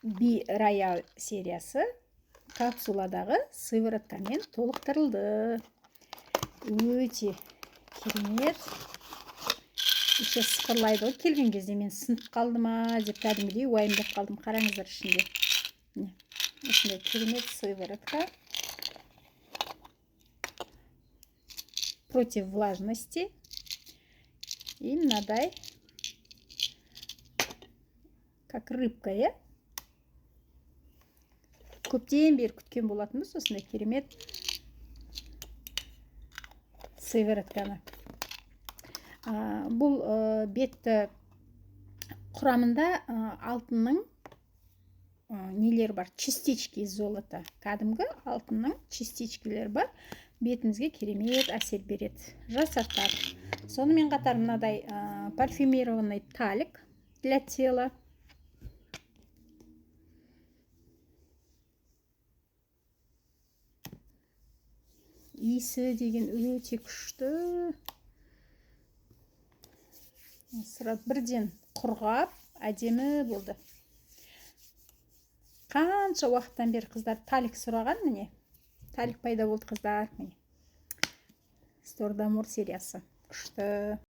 Би Роял сериясы капсуладағы сывороткамен толықтырылды. Өте керемет. Еще сықырлайды ғой. Келген кезде мен сынып қалды ма деп кәдімгідей уайымдап қалдым. Қараңыздар ішінде. Осындай керемет сыворотка. Против влажности. И мынадай, как рыбка, я. Көптен бері күткен болатынбыз осындай керемет сыворотканы. Бұл бетті құрамында алтынның нелер бар? Частички из золота. Кәдімгі алтынның частичкілер бар. Бетімізге керемет әсер береді. Жасартады. Сонымен қатар мынадай парфюмированный талик для тела. Иісі деген өте күшті. Бірден құрғап, әдемі болды. Қанша уақыттан бері қыздар талик сұраған, міне. Талик пайда болды қыздар, міне. Стор дамур сериясы. Күшті.